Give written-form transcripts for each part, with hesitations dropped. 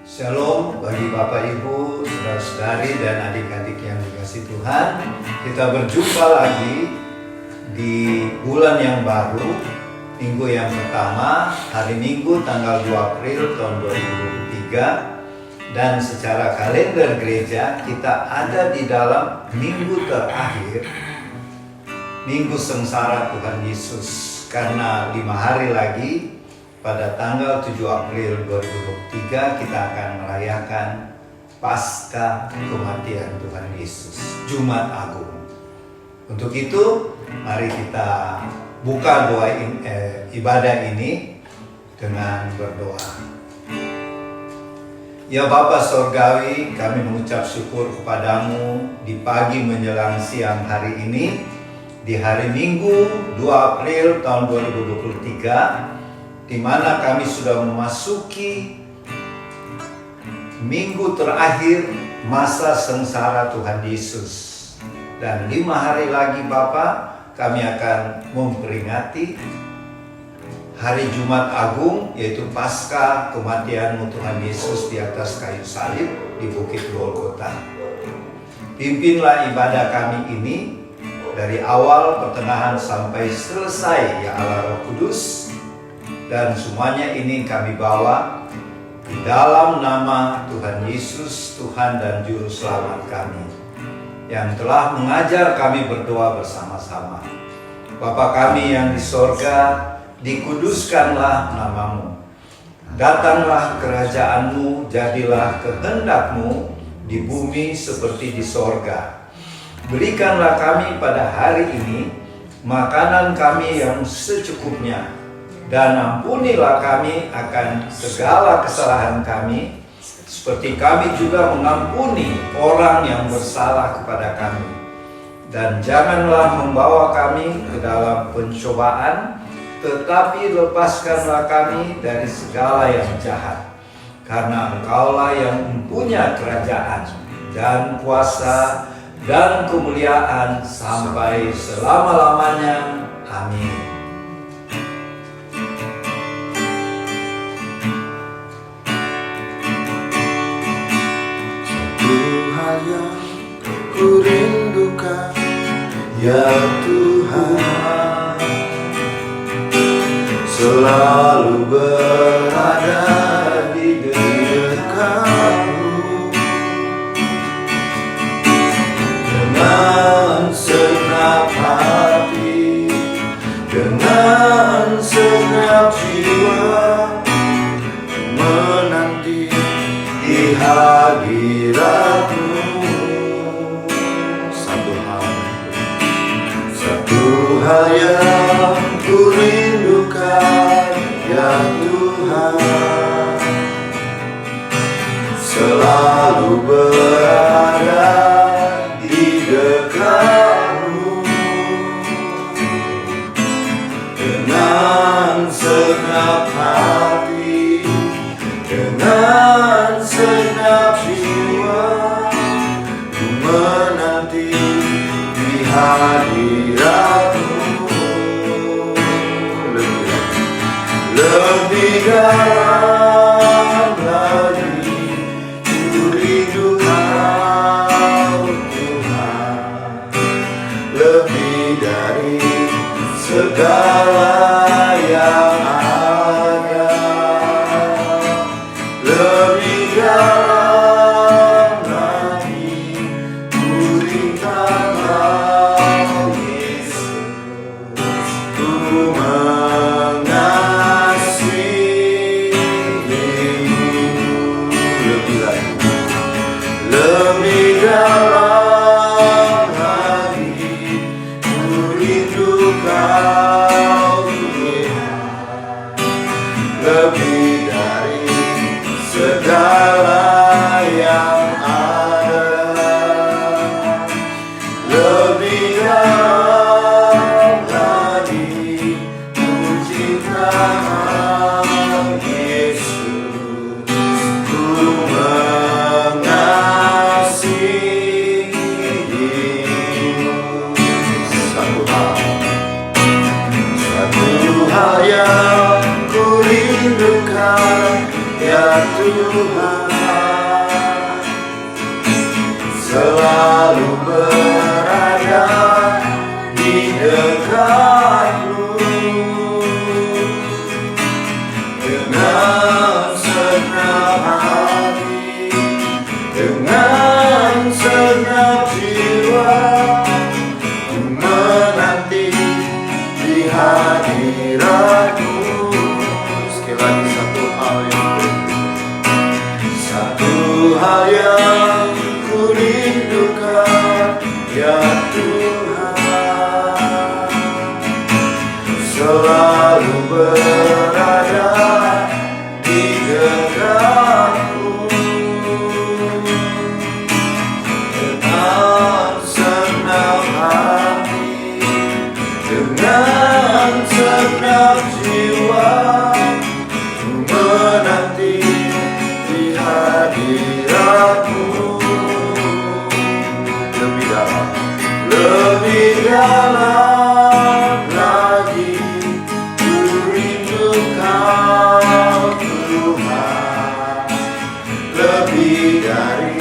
Shalom bagi Bapak Ibu, saudara-saudari dan adik-adik yang dikasihi Tuhan. Kita berjumpa lagi di bulan yang baru, minggu yang pertama, hari Minggu tanggal 2 April tahun 2023. Dan secara kalender gereja kita ada di dalam minggu terakhir, Minggu Sengsara Tuhan Yesus. Karena 5 hari lagi, pada tanggal 7 April 2023 kita akan merayakan Paskah kematian Tuhan Yesus, Jumat Agung. Untuk itu, mari kita buka ibadah ini dengan berdoa. Ya Bapa Sorgawi, kami mengucap syukur kepadamu di pagi menjelang siang hari ini, di hari Minggu 2 April tahun 2023, di mana kami sudah memasuki minggu terakhir masa sengsara Tuhan Yesus. Dan 5 hari lagi Bapa, kami akan memperingati hari Jumat Agung, yaitu Paskah kematian Tuhan Yesus di atas kayu salib di Bukit Golgota. Pimpinlah ibadah kami ini dari awal, pertengahan sampai selesai, ya Allah Roh Kudus. Dan semuanya ini kami bawa di dalam nama Tuhan Yesus, Tuhan dan Juru Selamat kami, yang telah mengajar kami berdoa bersama-sama. Bapa kami yang di sorga, dikuduskanlah namamu. Datanglah kerajaanmu, jadilah kehendakmu di bumi seperti di sorga. Berikanlah kami pada hari ini makanan kami yang secukupnya. Dan ampunilah kami akan segala kesalahan kami, seperti kami juga mengampuni orang yang bersalah kepada kami. Dan janganlah membawa kami ke dalam pencobaan, tetapi lepaskanlah kami dari segala yang jahat. Karena Engkaulah yang mempunyai kerajaan dan kuasa dan kemuliaan sampai selama-lamanya. Amin. Yang ku rindukan, ya Tuhan, selalu berada di dekatmu. Dengan segenap hati, dengan segenap jiwa, menanti di hadiratmu. Satu hal yang ku rindukan, ya Tuhan, selalu berada di dekatmu. Dengan segenap hati, dengan segenap jiwa, ku menanti di hadiratmu. Lebih dalam lagi ku rindu Kau Tuhan, lebih dari segala yang ada. Lebih dalam lagi ku rindu Kau Yesus. Ku lebih dalam lagi ku rindu Kau Tuhan, lebih dari segala yang ada. Lebih dalam lagi ku cinta Kau Yesus. Ku yang ku rindukan, ya Tuhan, selalu berada di dekatmu. Dengan senang hati, dengan senang jiwa, ku menanti di hadiratmu. Sekali lagi satu hal yang ku rindukan, ya Tuhan, selalu berada di dekatmu. Dengan senang hati, dengan senang jiwa, ku menanti di hadiratmu. Lebih dalam lagi ku rindu Kau Tuhan, lebih dari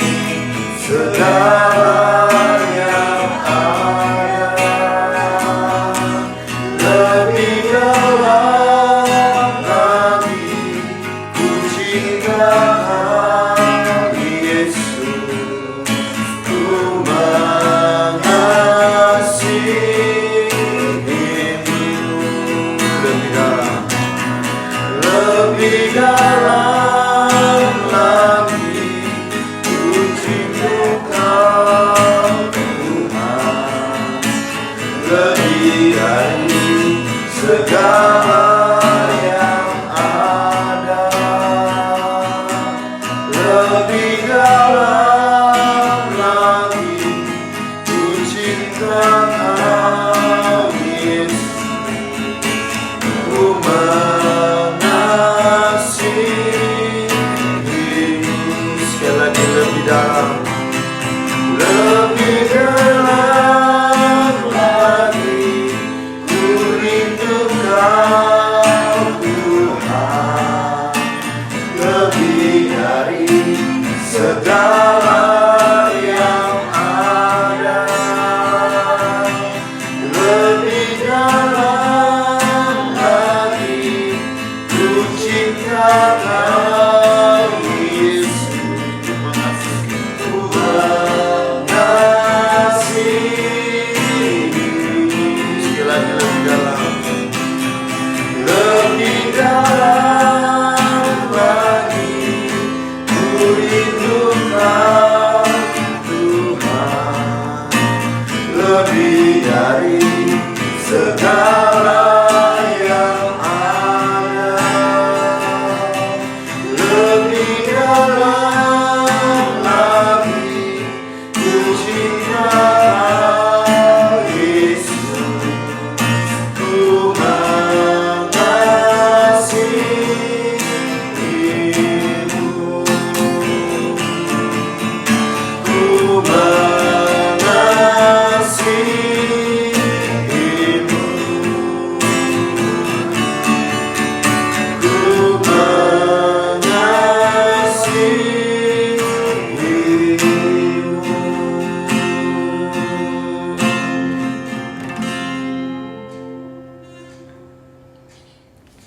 segala yang ada. Lebih dalam lagi ku cinta Kau Yesus, ku lebih dalam lagi ku cinta Kau Tuhan, lebih dari segala yang ada. Lebih dalam lagi ku cinta Kau Yesus, ku lebih dalam lagi ku rindu Kau Tuhan, lebih dari segala yang ada. Lebih dalam lagi ku cinta Kau Yesus, lebih dalam lagi ku rindu Kau Tuhan, lebih dari segala yang ada. Lebih dalam lagi ku cinta Kau Yesus, ku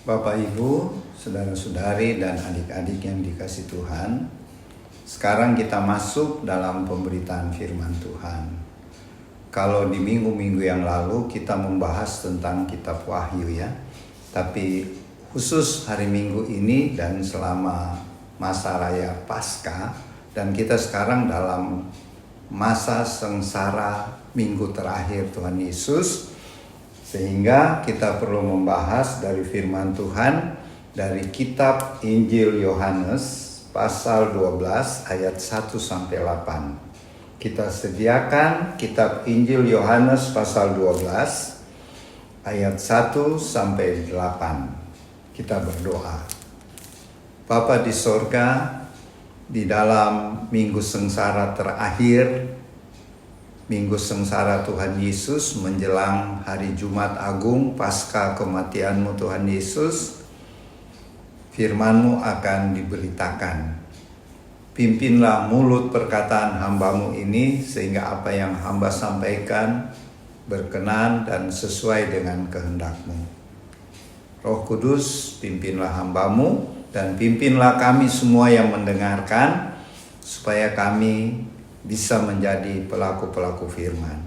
Bapak Ibu, saudara-saudari dan adik-adik yang dikasihi Tuhan, sekarang kita masuk dalam pemberitaan firman Tuhan. Kalau di minggu-minggu yang lalu kita membahas tentang kitab Wahyu ya, tapi khusus hari Minggu ini dan selama masa raya Paskah, dan kita sekarang dalam masa sengsara minggu terakhir Tuhan Yesus, sehingga kita perlu membahas dari firman Tuhan dari kitab Injil Yohanes pasal 12 ayat 1 sampai 8. Kita sediakan kitab Injil Yohanes pasal 12 ayat 1 sampai 8. Kita berdoa. Bapa di sorga, di dalam minggu sengsara terakhir, minggu sengsara Tuhan Yesus menjelang hari Jumat Agung pasca kematian-Mu Tuhan Yesus, firman-Mu akan diberitakan. Pimpinlah mulut perkataan hamba-Mu ini sehingga apa yang hamba sampaikan berkenan dan sesuai dengan kehendak-Mu. Roh Kudus, pimpinlah hamba-Mu dan pimpinlah kami semua yang mendengarkan supaya kami bisa menjadi pelaku-pelaku firman.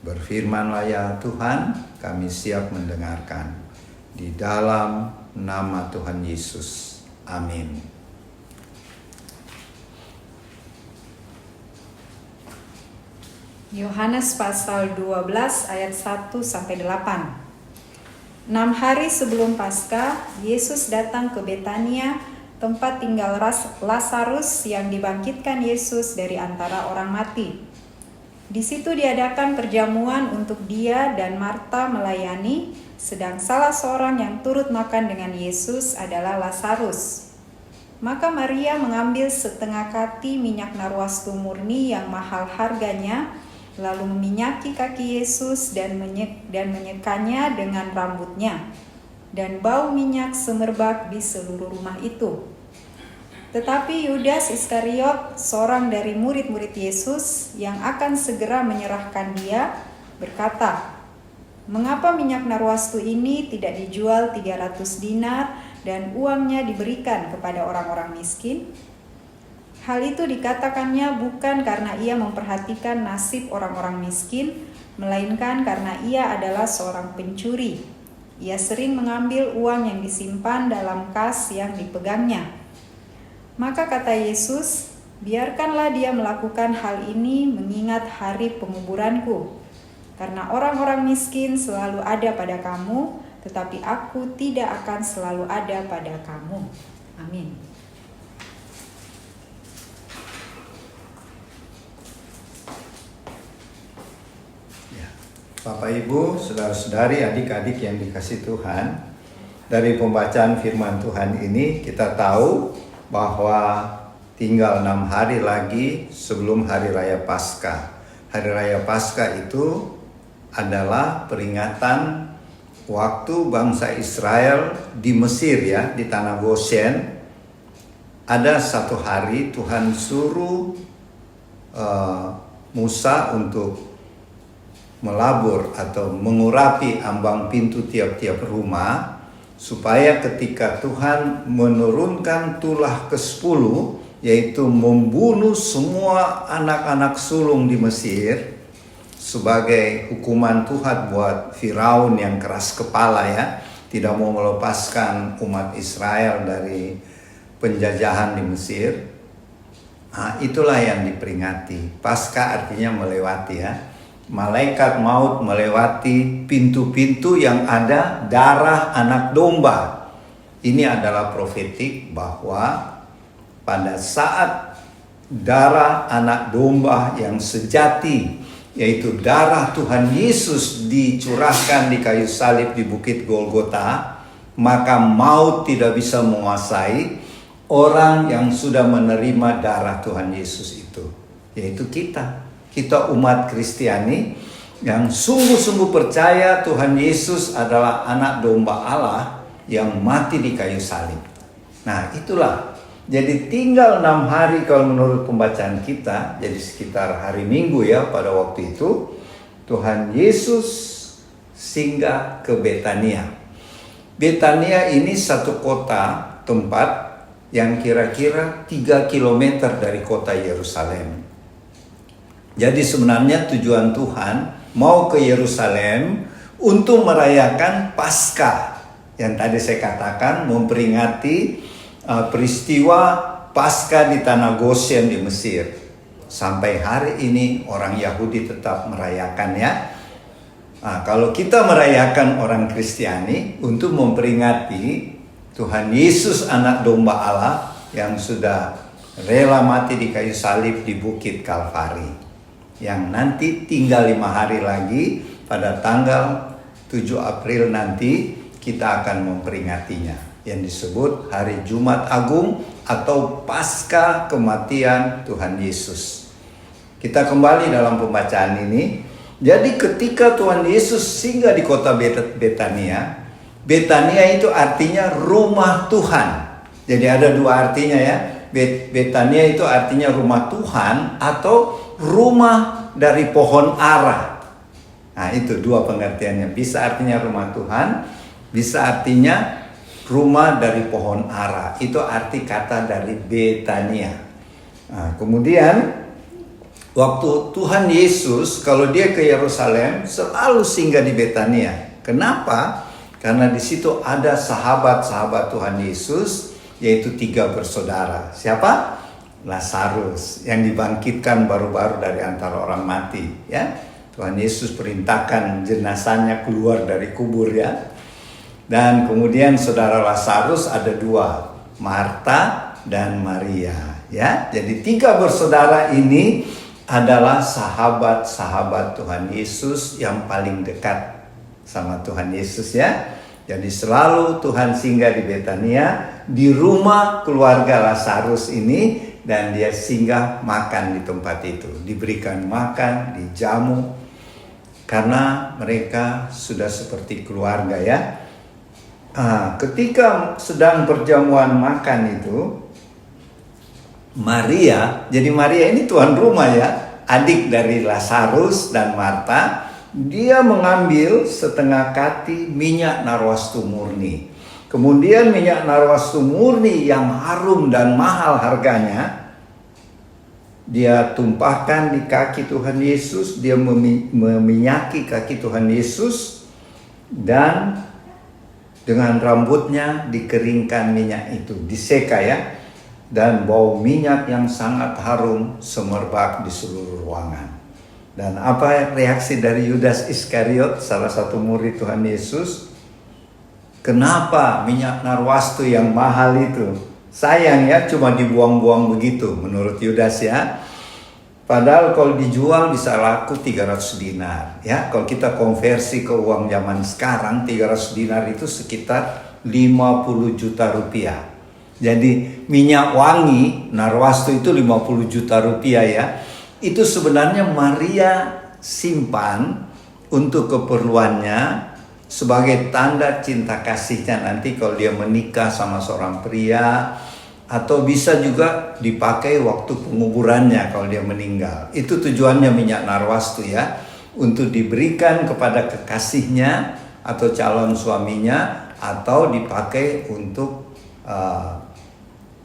Berfirmanlah ya Tuhan, kami siap mendengarkan. Di dalam nama Tuhan Yesus. Amin. Yohanes pasal 12 ayat 1 sampai 8. 6 hari sebelum Paskah, Yesus datang ke Betania, tempat tinggal Lazarus yang dibangkitkan Yesus dari antara orang mati. Di situ diadakan perjamuan untuk dia dan Marta melayani, sedang salah seorang yang turut makan dengan Yesus adalah Lazarus. Maka Maria mengambil setengah kati minyak narwastu murni yang mahal harganya, lalu meminyaki kaki Yesus dan menyekanya dengan rambutnya, dan bau minyak semerbak di seluruh rumah itu. Tetapi Yudas Iskariot, seorang dari murid-murid Yesus yang akan segera menyerahkan dia, berkata, "Mengapa minyak narwastu ini tidak dijual 300 dinar dan uangnya diberikan kepada orang-orang miskin?" Hal itu dikatakannya bukan karena ia memperhatikan nasib orang-orang miskin, melainkan karena ia adalah seorang pencuri. Ia sering mengambil uang yang disimpan dalam kas yang dipegangnya. Maka kata Yesus, "Biarkanlah dia melakukan hal ini mengingat hari penguburanku. Karena orang-orang miskin selalu ada pada kamu, tetapi aku tidak akan selalu ada pada kamu." Amin. Bapak Ibu, saudara-saudari, adik-adik yang dikasihi Tuhan, dari pembacaan firman Tuhan ini kita tahu bahwa tinggal 6 hari lagi sebelum Hari Raya Paskah. Hari Raya Paskah itu adalah peringatan waktu bangsa Israel di Mesir, ya, di tanah Goshen. Ada satu hari Tuhan suruh Musa untuk melabur atau mengurapi ambang pintu tiap-tiap rumah, supaya ketika Tuhan menurunkan tulah ke-10, yaitu membunuh semua anak-anak sulung di Mesir sebagai hukuman Tuhan buat Firaun yang keras kepala, ya, tidak mau melepaskan umat Israel dari penjajahan di Mesir. Nah, itulah yang diperingati. Paskah artinya melewati, ya. Malaikat maut melewati pintu-pintu yang ada darah anak domba. Ini adalah profetik bahwa pada saat darah anak domba yang sejati, yaitu darah Tuhan Yesus, dicurahkan di kayu salib di Bukit Golgota, maka maut tidak bisa menguasai orang yang sudah menerima darah Tuhan Yesus itu, yaitu kita umat Kristiani yang sungguh-sungguh percaya Tuhan Yesus adalah anak domba Allah yang mati di kayu salib. Nah, itulah. Jadi tinggal 6 hari kalau menurut pembacaan kita, jadi sekitar hari Minggu, ya, pada waktu itu Tuhan Yesus singgah ke Betania. Betania ini satu kota tempat yang kira-kira 3 km dari kota Yerusalem. Jadi sebenarnya tujuan Tuhan mau ke Yerusalem untuk merayakan Paskah yang tadi saya katakan, memperingati peristiwa Paskah di tanah Goshen di Mesir. Sampai hari ini orang Yahudi tetap merayakannya. Nah, kalau kita merayakan orang Kristiani untuk memperingati Tuhan Yesus anak domba Allah yang sudah rela mati di kayu salib di Bukit Kalvari, yang nanti tinggal 5 hari lagi pada tanggal 7 April nanti kita akan memperingatinya, yang disebut Hari Jumat Agung atau Paskah kematian Tuhan Yesus. Kita kembali dalam pembacaan ini. Jadi ketika Tuhan Yesus singgah di kota Betania, Betania itu artinya rumah Tuhan. Jadi ada 2 artinya, ya. Betania itu artinya rumah Tuhan atau rumah dari pohon ara. Nah, itu dua pengertiannya. Bisa artinya rumah Tuhan, bisa artinya rumah dari pohon ara. Itu arti kata dari Betania. Nah, kemudian waktu Tuhan Yesus kalau dia ke Yerusalem selalu singgah di Betania. Kenapa? Karena di situ ada sahabat-sahabat Tuhan Yesus, yaitu 3 bersaudara. Siapa? Lazarus yang dibangkitkan baru-baru dari antara orang mati, ya. Tuhan Yesus perintahkan jenazahnya keluar dari kubur, ya. Dan kemudian saudara Lazarus ada 2, Marta dan Maria, ya. Jadi 3 bersaudara ini adalah sahabat-sahabat Tuhan Yesus yang paling dekat sama Tuhan Yesus, ya. Jadi selalu Tuhan singgah di Betania, di rumah keluarga Lazarus ini, dan dia singgah makan di tempat itu. Diberikan makan, dijamu, karena mereka sudah seperti keluarga, ya. Ketika sedang perjamuan makan itu, Maria, jadi Maria ini tuan rumah, ya, adik dari Lazarus dan Marta. Dia mengambil setengah kati minyak narwastu murni. Kemudian minyak narwastu murni yang harum dan mahal harganya, dia tumpahkan di kaki Tuhan Yesus. Dia meminyaki kaki Tuhan Yesus, dan dengan rambutnya dikeringkan minyak itu, diseka, ya. Dan bau minyak yang sangat harum semerbak di seluruh ruangan. Dan apa reaksi dari Yudas Iskariot, salah satu murid Tuhan Yesus? Kenapa minyak narwastu yang mahal itu? Sayang, ya, cuma dibuang-buang begitu menurut Yudas, ya. Padahal kalau dijual bisa laku 300 dinar, ya. Kalau kita konversi ke uang zaman sekarang, 300 dinar itu sekitar 50 juta rupiah. Jadi minyak wangi narwastu itu 50 juta rupiah, ya. Itu sebenarnya Maria simpan untuk keperluannya sebagai tanda cinta kasihnya nanti kalau dia menikah sama seorang pria, atau bisa juga dipakai waktu penguburannya kalau dia meninggal. Itu tujuannya minyak narwastu, ya, untuk diberikan kepada kekasihnya atau calon suaminya, atau dipakai untuk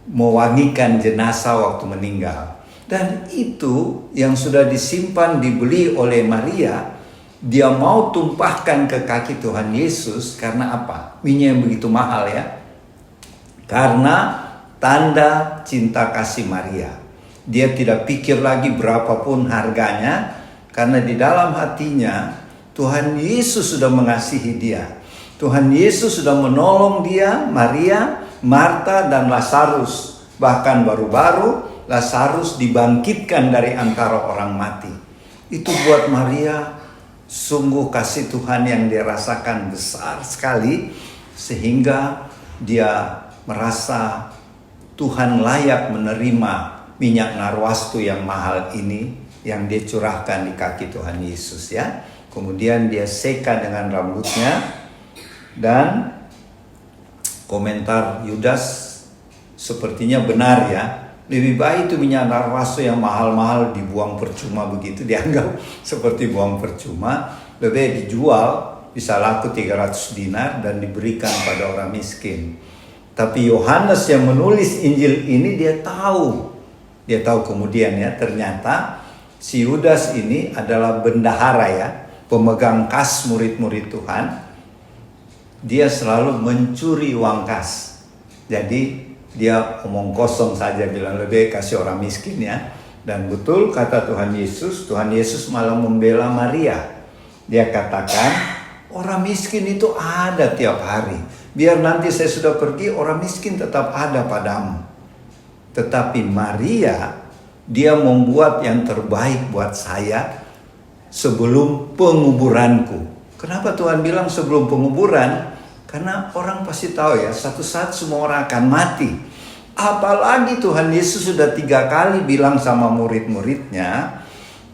mewangikan jenazah waktu meninggal. Dan itu yang sudah disimpan, dibeli oleh Maria, dia mau tumpahkan ke kaki Tuhan Yesus. Karena apa? Minyak yang begitu mahal, ya. Karena tanda cinta kasih Maria. Dia tidak pikir lagi berapapun harganya, karena di dalam hatinya Tuhan Yesus sudah mengasihi dia. Tuhan Yesus sudah menolong dia, Maria, Marta, dan Lazarus. Bahkan baru-baru Lazarus dibangkitkan dari antara orang mati. Itu buat Maria sungguh kasih Tuhan yang dia rasakan besar sekali, sehingga dia merasa Tuhan layak menerima minyak narwastu yang mahal ini yang dia curahkan di kaki Tuhan Yesus, ya. Kemudian dia seka dengan rambutnya, dan komentar Yudas sepertinya benar, ya. Lebih baik itu minyak narwastu yang mahal-mahal dibuang percuma begitu, dianggap seperti buang percuma. Lebih baik dijual, bisa laku 300 dinar dan diberikan pada orang miskin. Tapi Yohanes yang menulis Injil ini dia tahu kemudian, ya, ternyata si Yudas ini adalah bendahara, ya, pemegang kas murid-murid Tuhan. Dia selalu mencuri uang kas. Jadi dia omong kosong saja, bilang lebih kasih orang miskin, ya. Dan betul kata Tuhan Yesus malah membela Maria. Dia katakan, orang miskin itu ada tiap hari. Biar nanti saya sudah pergi, orang miskin tetap ada padamu. Tetapi Maria, dia membuat yang terbaik buat saya sebelum penguburanku. Kenapa Tuhan bilang sebelum penguburan? Karena orang pasti tahu, ya, satu saat semua orang akan mati. Apalagi Tuhan Yesus sudah 3 kali bilang sama murid-muridnya,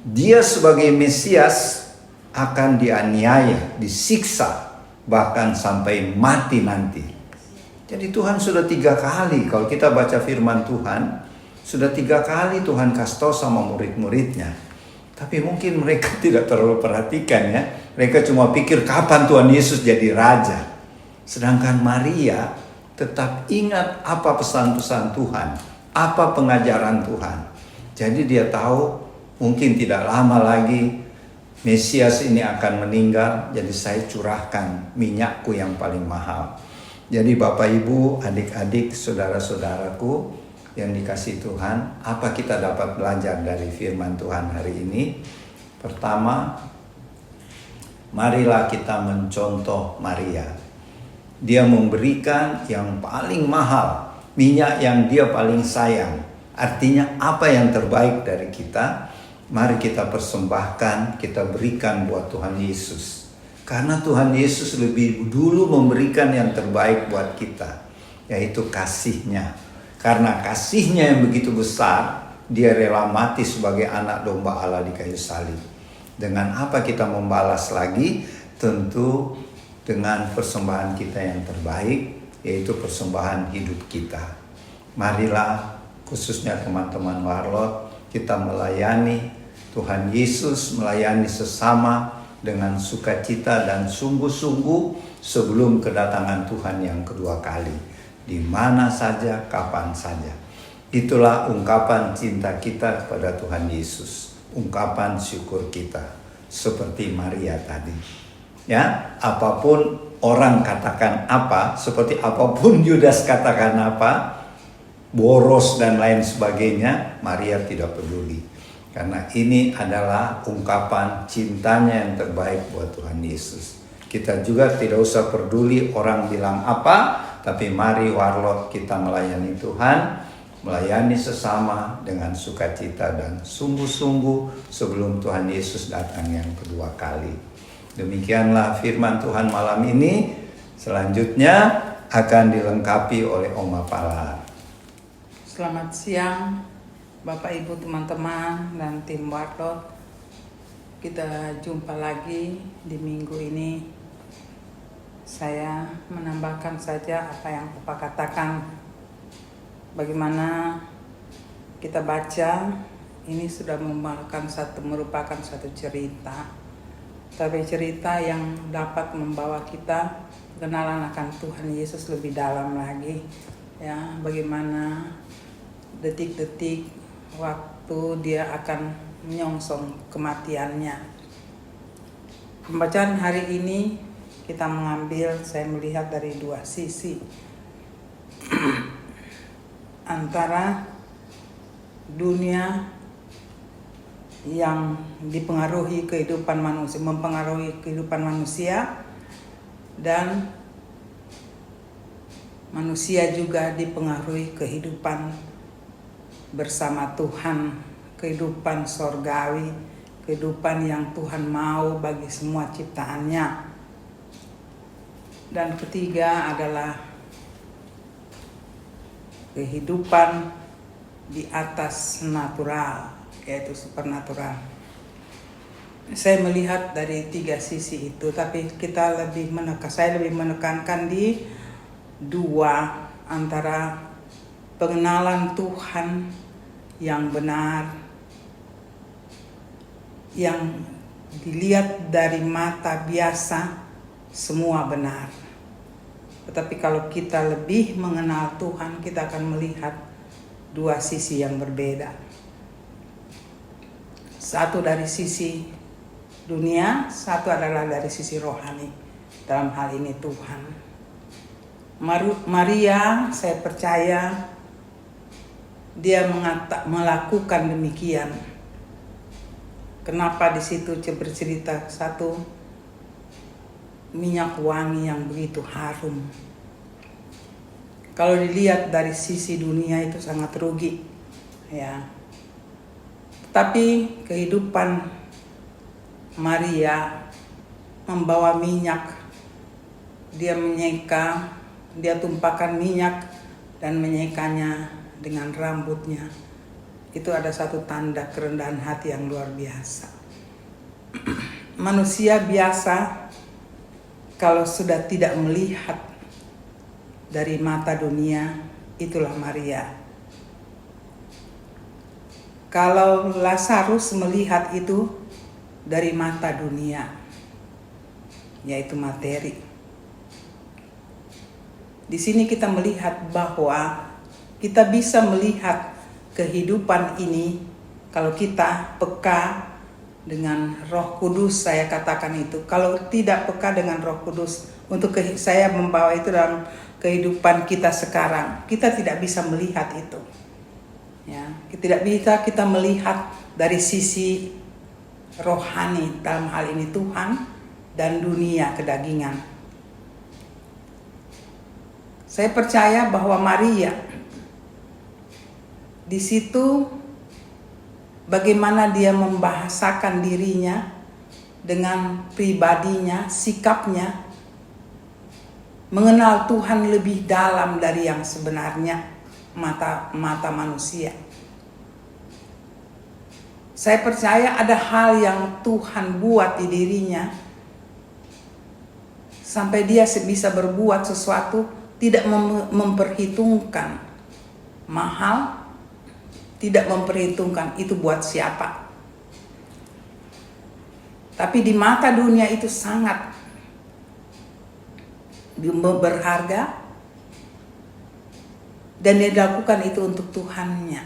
dia sebagai Mesias akan dianiaya, disiksa, bahkan sampai mati nanti. Jadi Tuhan sudah 3 kali, kalau kita baca firman Tuhan, Sudah 3 kali Tuhan kasih tahu sama murid-muridnya. Tapi mungkin mereka tidak terlalu perhatikan ya. Mereka cuma pikir kapan Tuhan Yesus jadi raja. Sedangkan Maria tetap ingat apa pesan-pesan Tuhan, apa pengajaran Tuhan. Jadi dia tahu mungkin tidak lama lagi Mesias ini akan meninggal, jadi saya curahkan minyakku yang paling mahal. Jadi Bapak Ibu, adik-adik, saudara-saudaraku yang dikasihi Tuhan, apa kita dapat belajar dari firman Tuhan hari ini? Pertama, marilah kita mencontoh Maria. Dia memberikan yang paling mahal, minyak yang dia paling sayang. Artinya apa yang terbaik dari kita, mari kita persembahkan, kita berikan buat Tuhan Yesus. Karena Tuhan Yesus lebih dulu memberikan yang terbaik buat kita, yaitu kasih-Nya. Karena kasih-Nya yang begitu besar, dia rela mati sebagai anak domba Allah di kayu salib. Dengan apa kita membalas lagi? Tentu dengan persembahan kita yang terbaik, yaitu persembahan hidup kita. Marilah, khususnya teman-teman Warlot, kita melayani Tuhan Yesus, melayani sesama dengan sukacita dan sungguh-sungguh sebelum kedatangan Tuhan yang kedua kali. Di mana saja, kapan saja. Itulah ungkapan cinta kita kepada Tuhan Yesus. Ungkapan syukur kita. Seperti Maria tadi. Ya, apapun orang katakan apa, seperti apapun Yudas katakan apa, boros dan lain sebagainya, Maria tidak peduli. Karena ini adalah ungkapan cintanya yang terbaik buat Tuhan Yesus. Kita juga tidak usah peduli orang bilang apa, tapi mari Warlot kita melayani Tuhan, melayani sesama dengan sukacita dan sungguh-sungguh sebelum Tuhan Yesus datang yang kedua kali. Demikianlah firman Tuhan malam ini. Selanjutnya akan dilengkapi oleh Oma Palar. Selamat siang Bapak Ibu teman-teman dan tim Warlot. Kita jumpa lagi di minggu ini. Saya menambahkan saja apa yang Bapak katakan. Bagaimana kita baca, ini sudah merupakan satu cerita. Tapi cerita yang dapat membawa kita kenalan akan Tuhan Yesus lebih dalam lagi. Ya, bagaimana detik-detik waktu dia akan menyongsong kematiannya. Pembacaan hari ini kita mengambil, saya melihat dari 2 sisi. Antara dunia yang dipengaruhi kehidupan manusia, mempengaruhi kehidupan manusia, dan manusia juga dipengaruhi kehidupan bersama Tuhan, kehidupan sorgawi, kehidupan yang Tuhan mau bagi semua ciptaannya. Dan ketiga adalah kehidupan di atas natural, yaitu supernatural. Saya melihat dari 3 sisi itu, tapi saya lebih menekankan di 2, antara pengenalan Tuhan yang benar, yang dilihat dari mata biasa semua benar. Tetapi kalau kita lebih mengenal Tuhan, kita akan melihat 2 sisi yang berbeda. Satu dari sisi dunia, satu adalah dari sisi rohani. Dalam hal ini Tuhan. Maria, saya percaya dia melakukan demikian. Kenapa di situ bercerita satu minyak wangi yang begitu harum. Kalau dilihat dari sisi dunia itu sangat rugi, ya. Tapi kehidupan Maria membawa minyak. Dia tumpahkan minyak dan menyekanya dengan rambutnya. Itu ada satu tanda kerendahan hati yang luar biasa. Manusia biasa kalau sudah tidak melihat dari mata dunia, itulah Maria. Kalau Lazarus melihat itu dari mata dunia, yaitu materi. Di sini kita melihat bahwa kita bisa melihat kehidupan ini kalau kita peka dengan Roh Kudus. Saya katakan itu. Kalau tidak peka dengan Roh Kudus, untuk saya membawa itu dalam kehidupan kita sekarang, kita tidak bisa melihat itu. Ya, tidak bisa kita melihat dari sisi rohani, dalam hal ini Tuhan dan dunia kedagingan. Saya percaya bahwa Maria di situ bagaimana dia membahasakan dirinya dengan pribadinya, sikapnya, mengenal Tuhan lebih dalam dari yang sebenarnya mata manusia. Saya percaya ada hal yang Tuhan buat di dirinya sampai dia bisa berbuat sesuatu tidak memperhitungkan mahal, tidak memperhitungkan itu buat siapa. Tapi di mata dunia itu sangat berharga, dan dia lakukan itu untuk Tuhannya.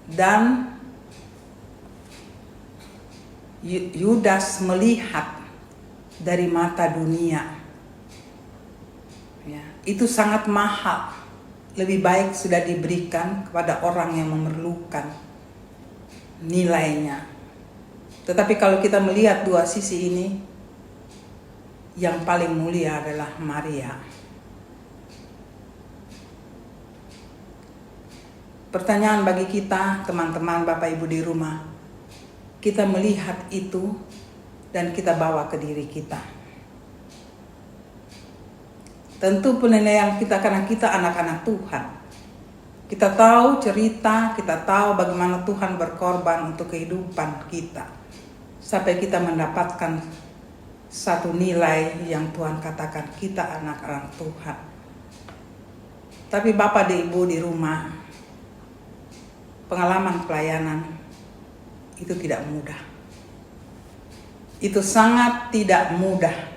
Dan Yudas melihat dari mata dunia. Ya, itu sangat mahal. Lebih baik sudah diberikan kepada orang yang memerlukan nilainya. Tetapi kalau kita melihat dua sisi ini, yang paling mulia adalah Maria. Pertanyaan bagi kita, teman-teman, Bapak Ibu di rumah, kita melihat itu dan kita bawa ke diri kita. Tentu penilaian kita karena kita anak-anak Tuhan. Kita tahu cerita, kita tahu bagaimana Tuhan berkorban untuk kehidupan kita, sampai kita mendapatkan satu nilai yang Tuhan katakan kita anak-anak Tuhan. Tapi Bapak dan Ibu di rumah, pengalaman pelayanan itu tidak mudah. Itu sangat tidak mudah.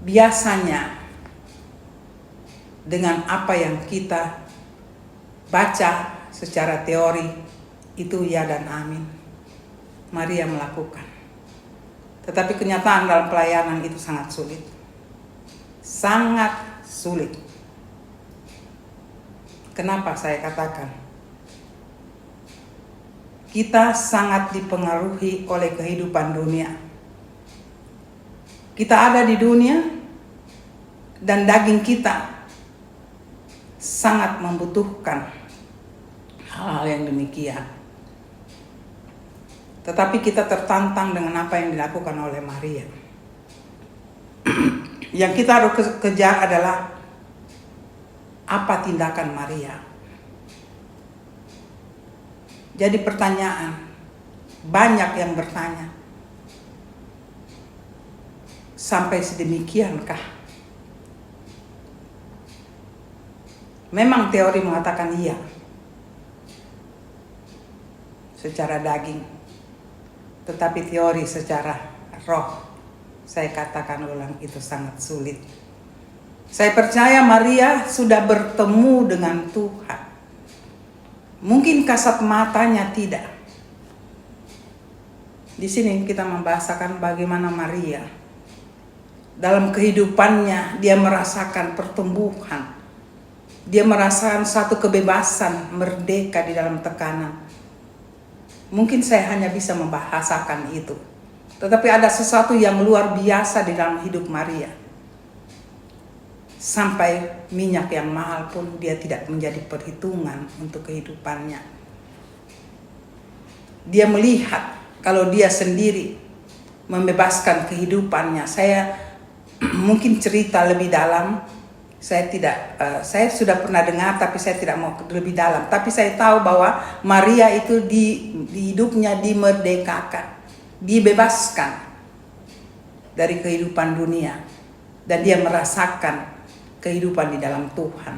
Biasanya dengan apa yang kita baca secara teori itu ya dan amin. Maria melakukan. Tetapi kenyataan dalam pelayanan itu sangat sulit. Sangat sulit. Kenapa saya katakan? Kita sangat dipengaruhi oleh kehidupan dunia. Kita ada di dunia dan daging kita sangat membutuhkan hal-hal yang demikian. Tetapi kita tertantang dengan apa yang dilakukan oleh Maria. Yang kita harus kejar adalah apa tindakan Maria. Jadi pertanyaan, banyak yang bertanya, sampai sedemikiankah? Memang teori mengatakan iya, secara daging. Tetapi teori secara roh, saya katakan ulang, itu sangat sulit. Saya percaya Maria sudah bertemu dengan Tuhan. Mungkin kasat matanya tidak. Di sini kita membahasakan bagaimana Maria dalam kehidupannya dia merasakan pertumbuhan. Dia merasakan satu kebebasan, merdeka di dalam tekanan. Mungkin saya hanya bisa membahasakan itu. Tetapi ada sesuatu yang luar biasa di dalam hidup Maria. Sampai minyak yang mahal pun dia tidak menjadi perhitungan untuk kehidupannya. Dia melihat kalau dia sendiri membebaskan kehidupannya. Saya mungkin cerita lebih dalam. Saya sudah pernah dengar, tapi saya tidak mau lebih dalam. Tapi saya tahu bahwa Maria itu di hidupnya dimerdekakan, dibebaskan dari kehidupan dunia, dan dia merasakan kehidupan di dalam Tuhan.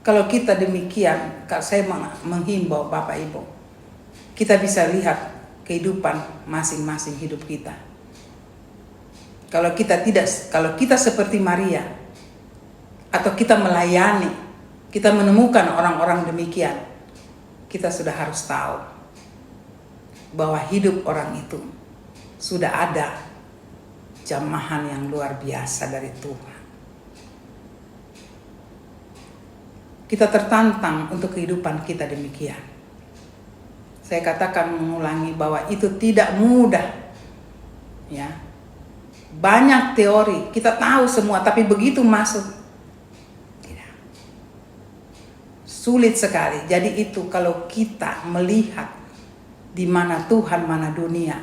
Kalau kita demikian, kalau saya menghimbau Bapak Ibu, kita bisa lihat kehidupan masing-masing hidup kita. Kalau kita seperti Maria, atau kita melayani, kita menemukan orang-orang demikian, kita sudah harus tahu bahwa hidup orang itu sudah ada jamahan yang luar biasa dari Tuhan. Kita tertantang untuk kehidupan kita demikian. Saya katakan mengulangi bahwa itu tidak mudah. Ya. Banyak teori, kita tahu semua, tapi begitu masuk tidak. Sulit sekali. Jadi itu kalau kita melihat di mana Tuhan, mana dunia.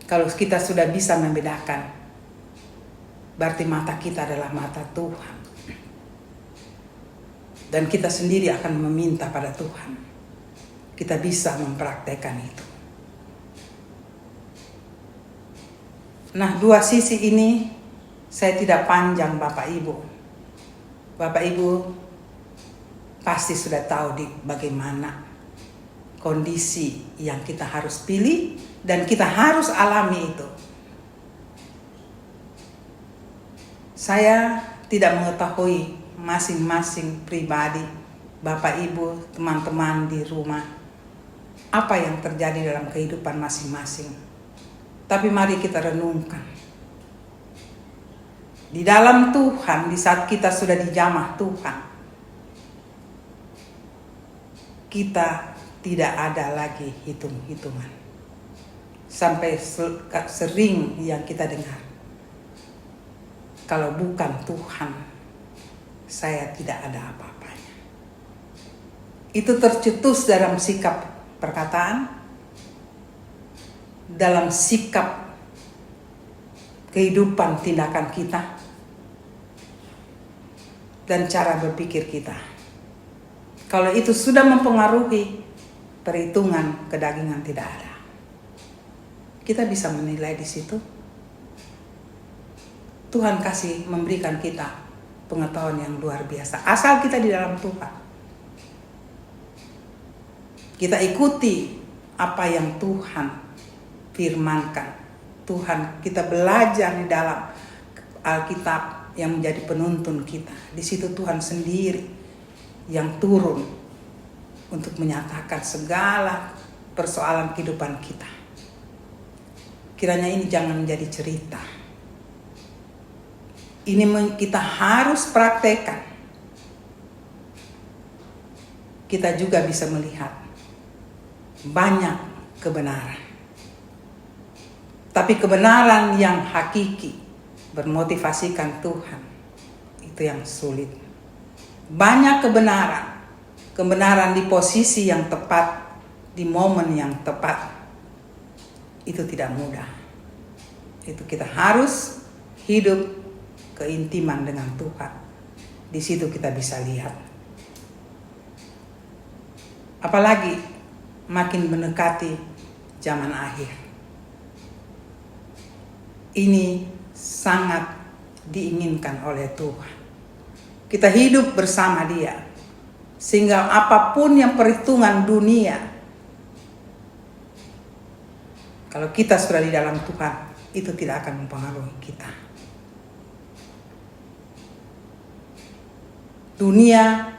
Kalau kita sudah bisa membedakan, berarti mata kita adalah mata Tuhan. Dan kita sendiri akan meminta pada Tuhan. Kita bisa mempraktekkan itu. Nah, dua sisi ini saya tidak panjang Bapak Ibu. Bapak Ibu pasti sudah tahu di bagaimana kondisi yang kita harus pilih dan kita harus alami itu. Saya tidak mengetahui masing-masing pribadi, Bapak Ibu, teman-teman di rumah, apa yang terjadi dalam kehidupan masing-masing. Tapi mari kita renungkan. Di dalam Tuhan, di saat kita sudah dijamah Tuhan, kita tidak ada lagi hitung-hitungan. Sampai sering yang kita dengar, kalau bukan Tuhan, saya tidak ada apa-apanya. Itu tercetus dalam sikap perkataan, dalam sikap kehidupan tindakan kita, dan cara berpikir kita. Kalau itu sudah mempengaruhi, perhitungan kedagingan tidak ada. Kita bisa menilai di situ. Tuhan kasih memberikan kita pengetahuan yang luar biasa. Asal kita di dalam Tuhan. Kita ikuti apa yang Tuhan firmankan. Tuhan, kita belajar di dalam Alkitab yang menjadi penuntun kita. Di situ Tuhan sendiri yang turun untuk menyatakan segala persoalan kehidupan kita. Kiranya ini jangan menjadi cerita. Ini kita harus praktekkan. Kita juga bisa melihat banyak kebenaran. Tapi kebenaran yang hakiki bermotivasikan Tuhan, itu yang sulit. Banyak kebenaran. Kebenaran di posisi yang tepat, di momen yang tepat. Itu tidak mudah. Itu kita harus hidup keintiman dengan Tuhan. Di situ kita bisa lihat. Apalagi makin mendekati zaman akhir. Ini sangat diinginkan oleh Tuhan. Kita hidup bersama Dia. Sehingga apapun yang perhitungan dunia, kalau kita sudah di dalam Tuhan, itu tidak akan mempengaruhi kita. Dunia,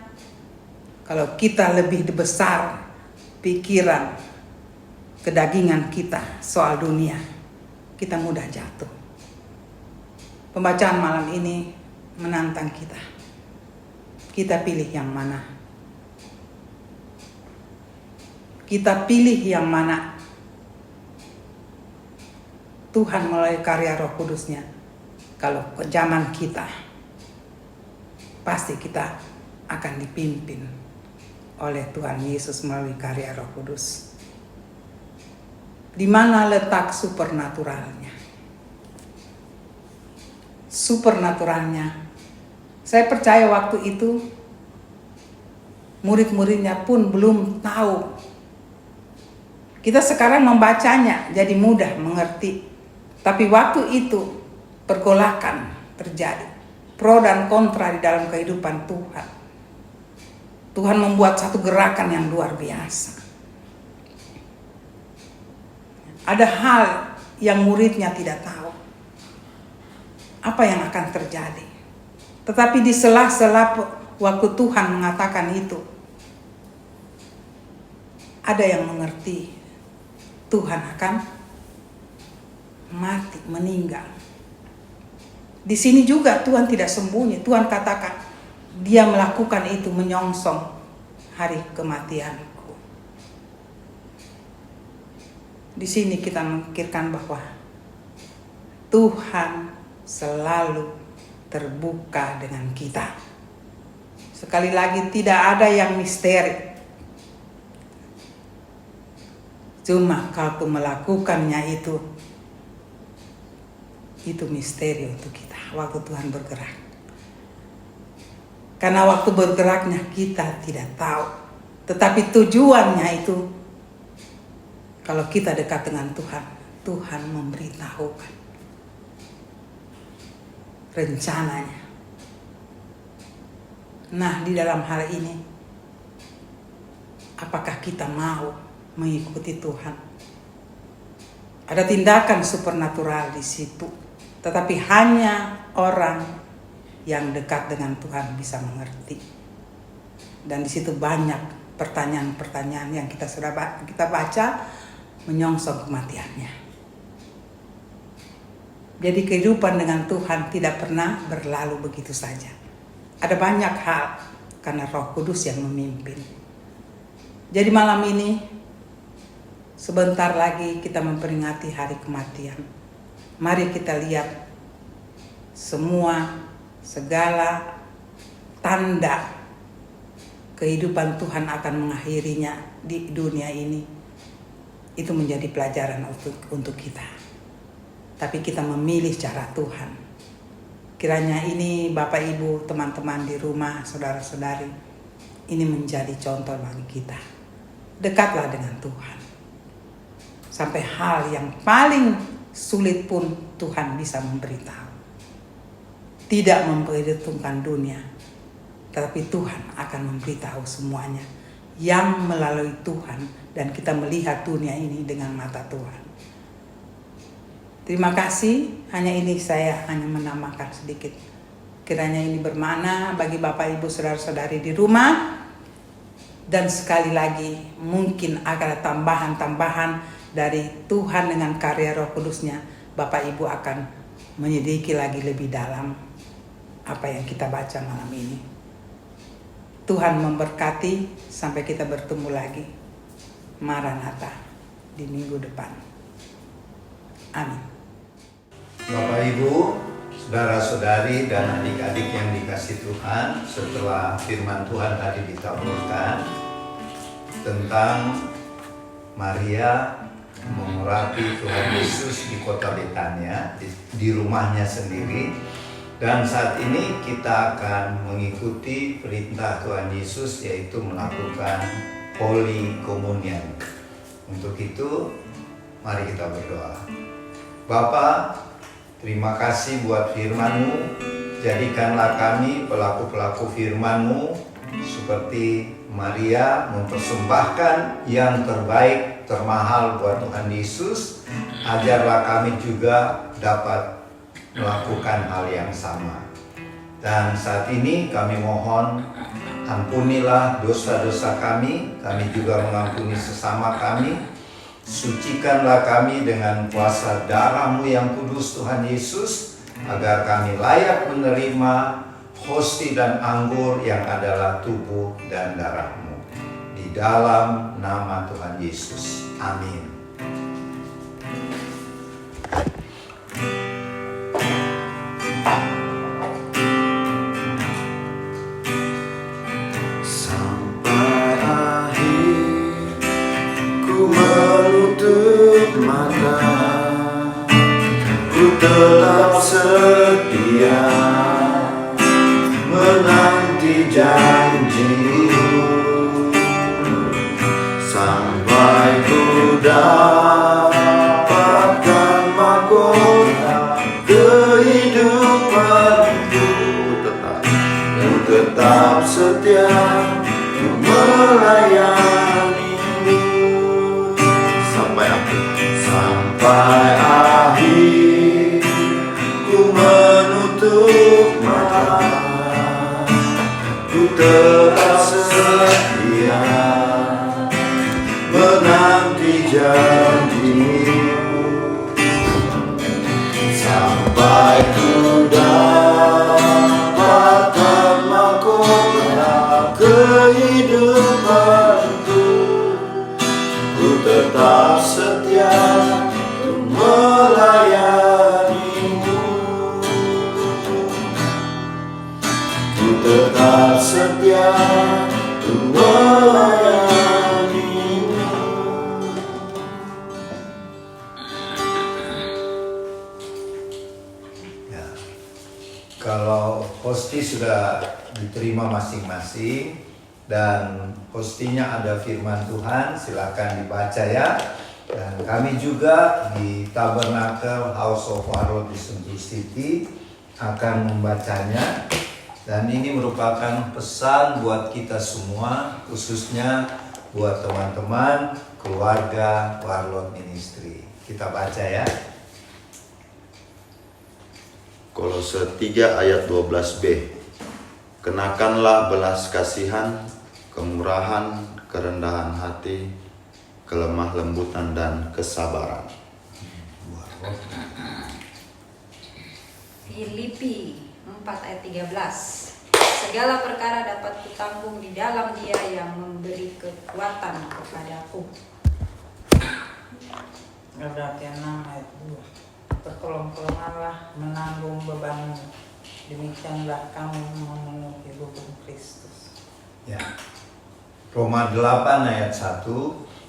kalau kita lebih besar pikiran, kedagingan kita soal dunia, kita mudah jatuh. Pembacaan malam ini menantang kita. Kita pilih yang mana? Kita pilih yang mana? Tuhan melalui karya Roh Kudusnya. Kalau ke zaman kita, pasti kita akan dipimpin oleh Tuhan Yesus melalui karya Roh Kudus. Di mana letak supernaturalnya? Supernaturalnya, saya percaya waktu itu murid-muridnya pun belum tahu. Kita sekarang membacanya jadi mudah mengerti. Tapi waktu itu pergolakan terjadi. Pro dan kontra di dalam kehidupan Tuhan. Tuhan membuat satu gerakan yang luar biasa. Ada hal yang muridnya tidak tahu. Apa yang akan terjadi. Tetapi di sela-sela waktu Tuhan mengatakan itu, ada yang mengerti Tuhan akan mati, meninggal. Di sini juga Tuhan tidak sembunyi. Tuhan katakan, dia melakukan itu menyongsong hari kematianku. Di sini kita memikirkan bahwa Tuhan selalu terbuka dengan kita. Sekali lagi, tidak ada yang misteri. Cuma kalau melakukannya itu misteri untuk kita waktu Tuhan bergerak. Karena waktu bergeraknya kita tidak tahu. Tetapi tujuannya itu, kalau kita dekat dengan Tuhan, Tuhan memberitahukan rencananya. Nah, di dalam hal ini, apakah kita mau mengikuti Tuhan? Ada tindakan supernatural di situ, tetapi hanya orang yang dekat dengan Tuhan bisa mengerti. Dan di situ banyak pertanyaan-pertanyaan yang kita baca menyongsong kematiannya. Jadi kehidupan dengan Tuhan tidak pernah berlalu begitu saja. Ada banyak hal karena Roh Kudus yang memimpin. Jadi malam ini sebentar lagi kita memperingati hari kematian. Mari kita lihat segala tanda kehidupan Tuhan akan mengakhirinya di dunia ini. Itu menjadi pelajaran untuk kita. Tapi kita memilih cara Tuhan. Kiranya ini Bapak Ibu, teman-teman di rumah, saudara-saudari, ini menjadi contoh bagi kita. Dekatlah dengan Tuhan. Sampai hal yang paling sulit pun Tuhan bisa memberitahu. Tidak memperhitungkan dunia, tetapi Tuhan akan memberitahu semuanya yang melalui Tuhan, dan kita melihat dunia ini dengan mata Tuhan. Terima kasih, hanya ini saya hanya menambahkan sedikit. Kiranya ini bermakna bagi Bapak Ibu saudara-saudari di rumah. Dan sekali lagi mungkin akan tambahan-tambahan dari Tuhan dengan karya Roh Kudusnya. Bapak Ibu akan menyelidiki lagi lebih dalam apa yang kita baca malam ini. Tuhan memberkati sampai kita bertemu lagi. Maranatha di minggu depan. Amin. Bapak Ibu, saudara-saudari dan adik-adik yang dikasih Tuhan, setelah firman Tuhan tadi ditaburkan tentang Maria mengurapi Tuhan Yesus di kota Betania, di rumahnya sendiri. Dan saat ini kita akan mengikuti perintah Tuhan Yesus, yaitu melakukan Holy Communion. Untuk itu, mari kita berdoa. Bapa, terima kasih buat firman-Mu. Jadikanlah kami pelaku-pelaku firman-Mu, seperti Maria mempersembahkan yang terbaik, termahal buat Tuhan Yesus. Ajarlah kami juga dapat melakukan hal yang sama. Dan saat ini kami mohon, ampunilah dosa-dosa kami juga mengampuni sesama kami. Sucikanlah kami dengan kuasa darah-Mu yang kudus Tuhan Yesus, agar kami layak menerima hosti dan anggur yang adalah tubuh dan darah-Mu. Di dalam nama Tuhan Yesus. Amin. Sampai akhir ku menutup mata, ku tetap setia menanti janji-Mu, sampai ku dapatkan mahkota tetap setia untuk melayanimu sampai akhir ku menutup mata, ku tetap setia menanti janjimu sampai ku dapatkan mahkota kehidupanku. Ku tetap setia untuk melayanimu, ku tetap setia untuk melayanimu. Ya. Kalau hosti sudah diterima masing-masing dan hostinya ada firman Tuhan, silakan dibaca ya. Dan kami juga di Tabernacle House of Warlord di Sentul City akan membacanya. Dan ini merupakan pesan buat kita semua, khususnya buat teman-teman keluarga Warlord Ministry. Kita baca ya. Kolose 3 ayat 12b. Kenakanlah belas kasihan, kemurahan, kerendahan hati, kelemah lembutan dan kesabaran. Filipi 4 ayat 13. Segala perkara dapat kutanggung di dalam Dia yang memberi kekuatan kepadaku. Galatia 6 ayat 2. Bertolong-tolonganlah menanggung bebanmu, demikianlah kamu memenuhi hukum Kristus. Ya. Roma 8 ayat 1.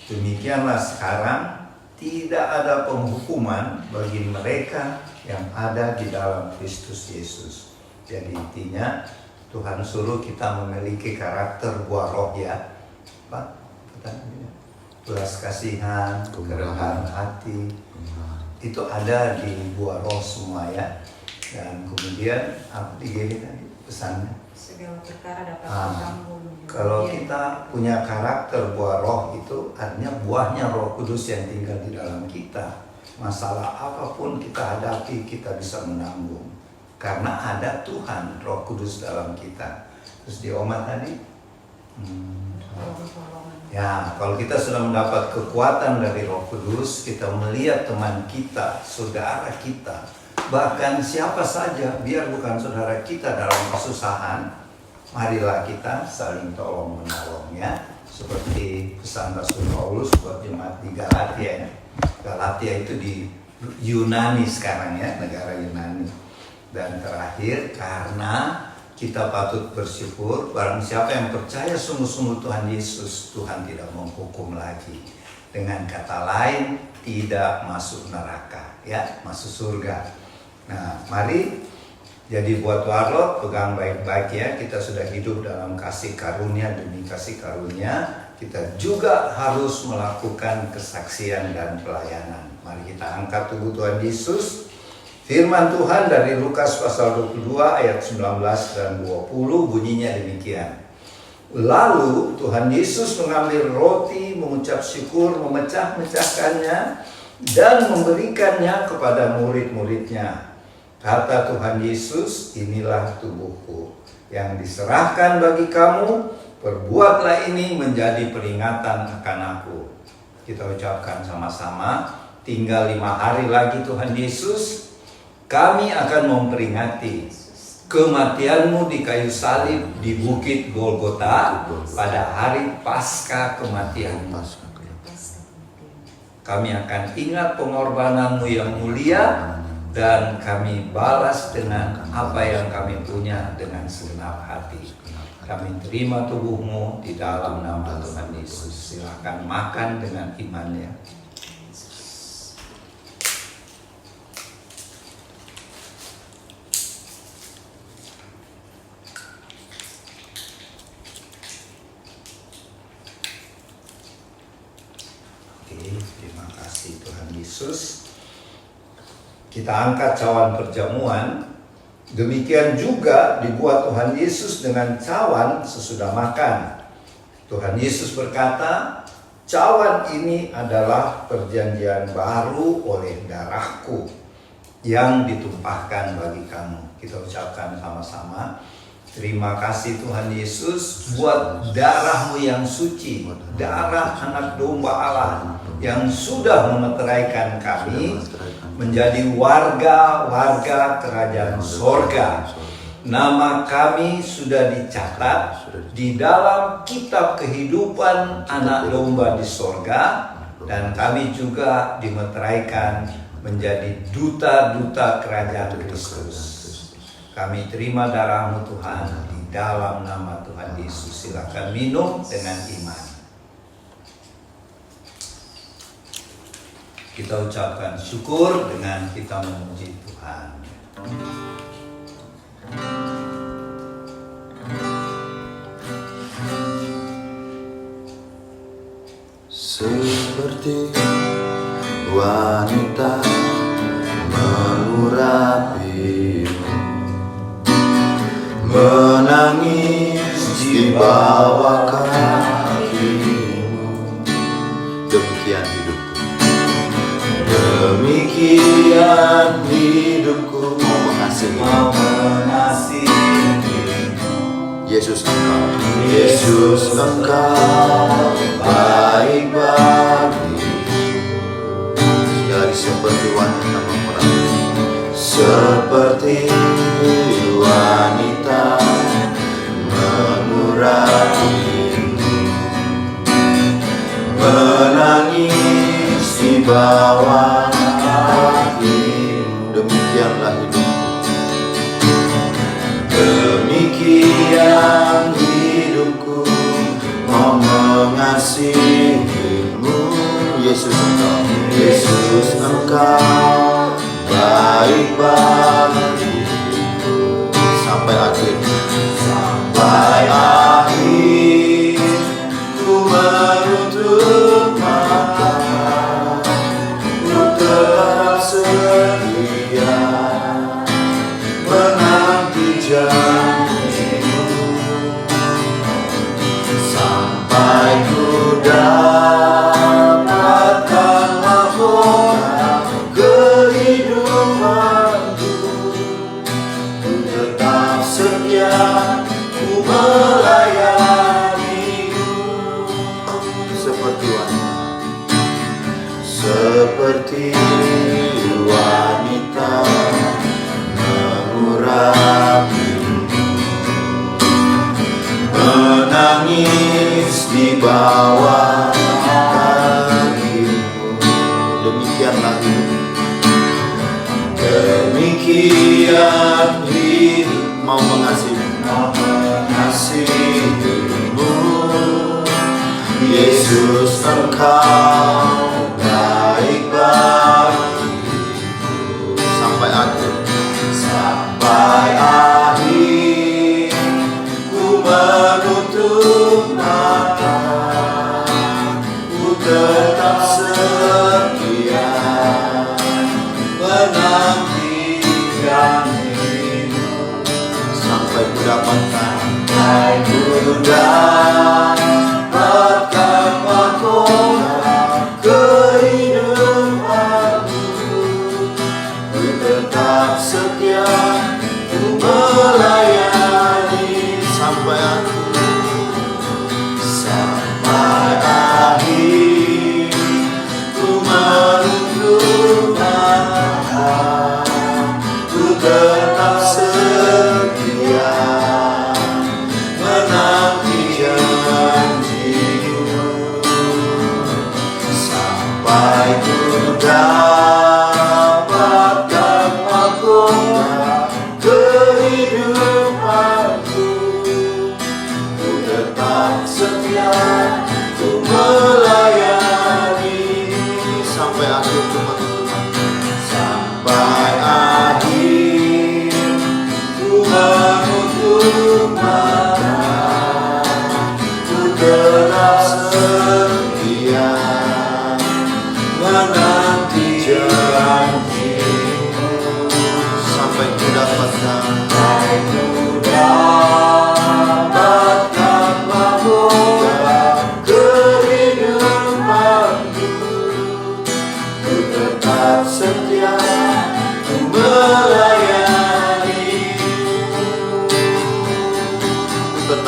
Demikianlah sekarang tidak ada penghukuman bagi mereka yang ada di dalam Kristus Yesus. Jadi intinya Tuhan suruh kita memiliki karakter buah roh ya. Pak, belas kasihan, kerendahan hati, itu ada di buah roh semua ya. Dan kemudian apa digini tadi pesannya? Segala perkara dapat kutanggung. Kalau kita punya karakter buah roh itu artinya buahnya Roh Kudus yang tinggal di dalam kita. Masalah apapun kita hadapi kita bisa menanggung karena ada Tuhan Roh Kudus dalam kita. Terus di Oma tadi ya, kalau kita sudah mendapat kekuatan dari Roh Kudus, kita melihat teman kita, saudara kita, bahkan siapa saja, biar bukan saudara kita dalam kesusahan, marilah kita saling tolong menolong ya. Seperti pesan Rasul Paulus buat jemaat di Galatia ya. Galatia itu di Yunani sekarang ya, negara Yunani. Dan terakhir, karena kita patut bersyukur, barang siapa yang percaya sungguh-sungguh Tuhan Yesus, Tuhan tidak menghukum lagi. Dengan kata lain, tidak masuk neraka, ya, masuk surga. Nah, mari jadi buat Warlord, pegang baik-baik ya, kita sudah hidup dalam kasih karunia demi kasih karunia, kita juga harus melakukan kesaksian dan pelayanan. Mari kita angkat tubuh Tuhan Yesus. Firman Tuhan dari Lukas pasal 22 ayat 19 dan 20 bunyinya demikian. Lalu Tuhan Yesus mengambil roti, mengucap syukur, memecah-mecahkannya dan memberikannya kepada murid-muridnya. Kata Tuhan Yesus, inilah tubuhku yang diserahkan bagi kamu, perbuatlah ini menjadi peringatan akan aku. Kita ucapkan sama-sama, tinggal 5 hari lagi Tuhan Yesus, kami akan memperingati kematian-Mu di kayu salib di Bukit Golgota pada hari Paskah kematian-Mu. Kami akan ingat pengorbanan-Mu yang mulia dan kami balas dengan apa yang kami punya dengan segenap hati. Kami terima tubuh-Mu di dalam nama Tuhan Yesus. Silakan makan dengan imannya. Terima kasih Tuhan Yesus. Kita angkat cawan perjamuan Demikian juga dibuat Tuhan Yesus dengan cawan sesudah makan. Tuhan Yesus berkata, cawan ini adalah perjanjian baru oleh darahku yang ditumpahkan bagi kamu. Kita ucapkan sama-sama, terima kasih Tuhan Yesus buat darahmu yang suci, darah anak domba Allah yang sudah memeteraikan kami menjadi warga-warga kerajaan sorga. Nama kami sudah dicatat di dalam kitab kehidupan anak domba di sorga, dan kami juga dimeteraikan menjadi duta-duta kerajaan Kristus. Kami terima darah-Mu Tuhan di dalam nama Tuhan Yesus. Silakan minum dengan iman. Kita ucapkan syukur dengan kita memuji Tuhan. Seperti wanita mengurapimu, menangis di bawah kakimu. Demikian hidupku, demikian hidupku, mau mengasihi Yesus Engkau, Yesus Engkau baik bagiku. Sekali lagi, seperti wanita mengurapi, seperti wanita mengurapimu, menangis di bawah kakimu. Demikianlah hidup, demikian hidupku, mau mengasihimu. Yesus Engkau, Yesus Engkau baik bagiku. Sampai akhir, sampai akhir ku menutup mata, ku tetap setia menanti janjimu, sampai ku dapatkan mahkota kehidupanku. Ku tetap setia, ku melayanimu. Seperti wanita mengurapimu, menangis di bawah kakimu. Demikianlah hidup, demikian hidup, mau mengasihimu. Yesus Engkau baik bagiku. Sampai akhir, sampai akhir ku menutup mata, ku tetap setia menanti janjimu, sampai ku dapatkan, sampai ku dapatkan mahkota kehidupanku. Ku tetap setia, ku melayani sampai akhir, sampai akhir ku menutup mata, ku tetap setia menanti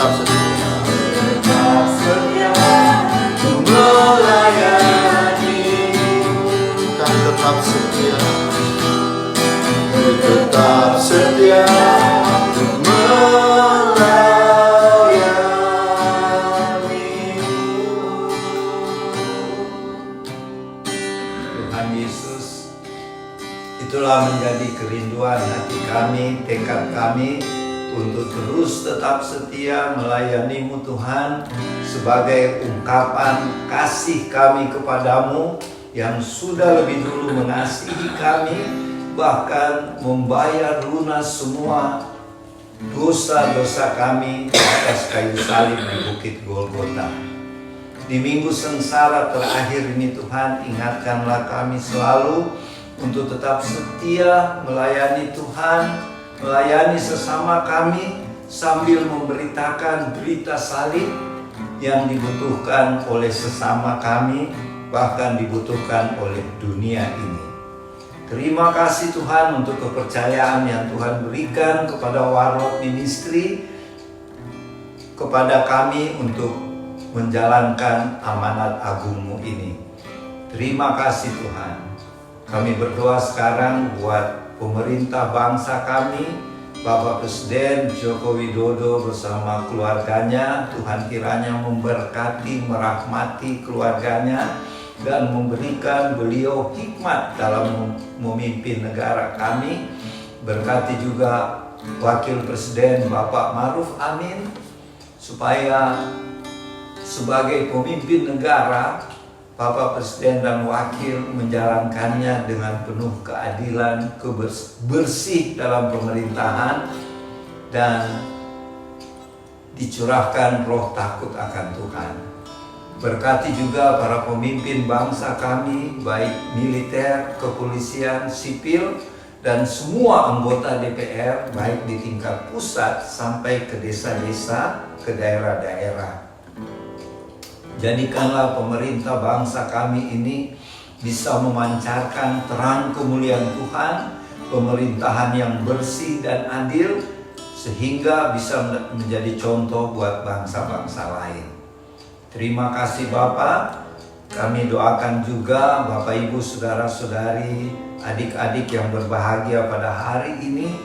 tetap setia, tetap setia untuk melayani. Kan tetap setia, tetap setia untuk melayani. Tuhan Yesus, itulah menjadi kerinduan hati kami, tekad kami untuk terus tetap setia melayani-Mu Tuhan, sebagai ungkapan kasih kami kepadamu yang sudah lebih dulu mengasihi kami, bahkan membayar lunas semua dosa-dosa kami di atas kayu salib di Bukit Golgota. Di minggu sengsara terakhir ini Tuhan, ingatkanlah kami selalu untuk tetap setia melayani Tuhan, melayani sesama kami, sambil memberitakan berita salib yang dibutuhkan oleh sesama kami, bahkan dibutuhkan oleh dunia ini. Terima kasih Tuhan untuk kepercayaan yang Tuhan berikan kepada Warlot Ministry, kepada kami untuk menjalankan amanat agung-Mu ini. Terima kasih Tuhan. Kami berdoa sekarang buat pemerintah bangsa kami, Bapak Presiden Joko Widodo bersama keluarganya. Tuhan kiranya memberkati, merahmati keluarganya, dan memberikan beliau hikmat dalam memimpin negara kami. Berkati juga Wakil Presiden Bapak Ma'ruf Amin, supaya sebagai pemimpin negara, Bapak Presiden dan Wakil menjalankannya dengan penuh keadilan, bersih dalam pemerintahan, dan dicurahkan roh takut akan Tuhan. Berkati juga para pemimpin bangsa kami, baik militer, kepolisian, sipil, dan semua anggota DPR, baik di tingkat pusat sampai ke desa-desa, ke daerah-daerah. Jadikanlah pemerintah bangsa kami ini bisa memancarkan terang kemuliaan Tuhan, pemerintahan yang bersih dan adil, sehingga bisa menjadi contoh buat bangsa-bangsa lain. Terima kasih Bapak. Kami doakan juga Bapak Ibu, saudara-saudari, adik-adik yang berbahagia pada hari ini,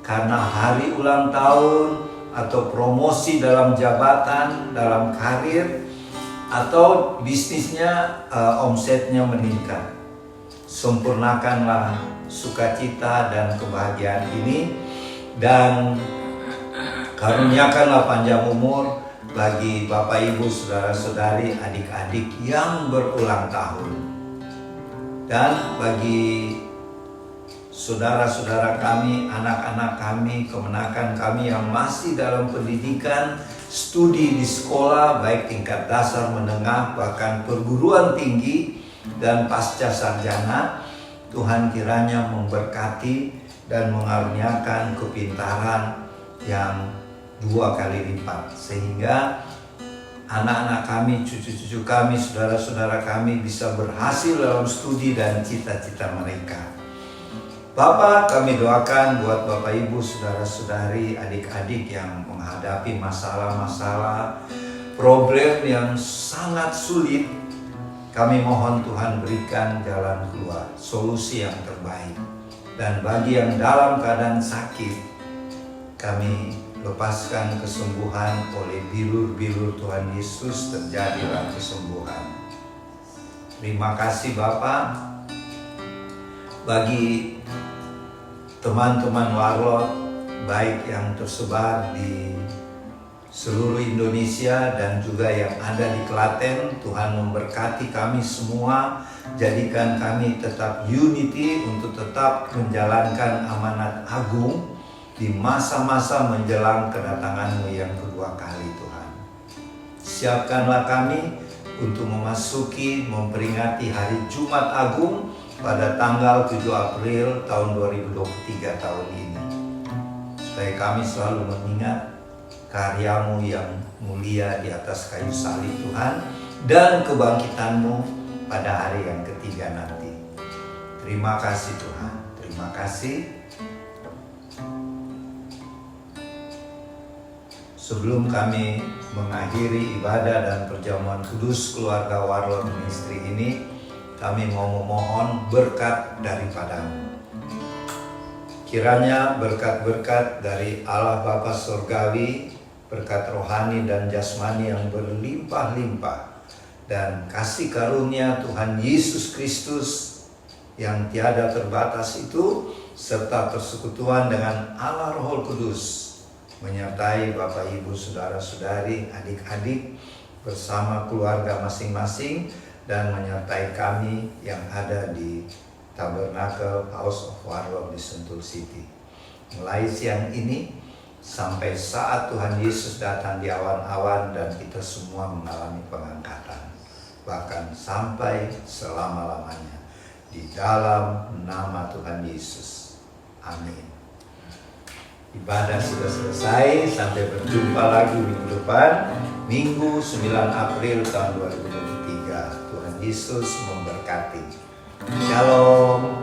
karena hari ulang tahun atau promosi dalam jabatan, dalam karir, atau bisnisnya omsetnya meningkat. Sempurnakanlah sukacita dan kebahagiaan ini, dan karuniakanlah panjang umur bagi Bapak Ibu, saudara-saudari, adik-adik yang berulang tahun. Dan bagi saudara-saudara kami, anak-anak kami, kemenakan kami yang masih dalam pendidikan, studi di sekolah, baik tingkat dasar, menengah, bahkan perguruan tinggi dan pasca sarjana, Tuhan kiranya memberkati dan mengaruniakan kepintaran yang 2 kali lipat, sehingga anak-anak kami, cucu-cucu kami, saudara-saudara kami bisa berhasil dalam studi dan cita-cita mereka. Bapak, kami doakan buat Bapak Ibu, saudara-saudari, adik-adik yang menghadapi masalah-masalah, problem yang sangat sulit. Kami mohon Tuhan berikan jalan keluar, solusi yang terbaik. Dan bagi yang dalam keadaan sakit, kami lepaskan kesembuhan oleh bilur-bilur Tuhan Yesus, terjadilah kesembuhan. Terima kasih Bapak. Bagi teman-teman Warlot, baik yang tersebar di seluruh Indonesia dan juga yang ada di Klaten, Tuhan memberkati kami semua. Jadikan kami tetap unity untuk tetap menjalankan amanat agung di masa-masa menjelang kedatangan-Mu yang kedua kali, Tuhan. Siapkanlah kami untuk memasuki, memperingati hari Jumat Agung pada tanggal 7 April tahun 2023 tahun ini. Supaya kami selalu mengingat karya-Mu yang mulia di atas kayu salib, Tuhan, dan kebangkitan-Mu pada hari yang ketiga nanti. Terima kasih Tuhan, terima kasih. Sebelum kami mengakhiri ibadah dan perjamuan kudus keluarga Warlord Ministry ini, kami mau memohon berkat daripadamu. Kiranya berkat-berkat dari Allah Bapa Surgawi, berkat rohani dan jasmani yang berlimpah-limpah, dan kasih karunia Tuhan Yesus Kristus yang tiada terbatas itu, serta persekutuan dengan Allah Roh Kudus, menyertai Bapak Ibu Saudara-saudari, adik-adik bersama keluarga masing-masing, dan menyertai kami yang ada di Tabernacle House of Warlord di Sentul City. Mulai siang ini sampai saat Tuhan Yesus datang di awan-awan dan kita semua mengalami pengangkatan, bahkan sampai selama-lamanya, di dalam nama Tuhan Yesus. Amin. Ibadah sudah selesai, sampai berjumpa lagi minggu depan, Minggu 9 April tahun 2023. Tuhan Yesus memberkati. Shalom.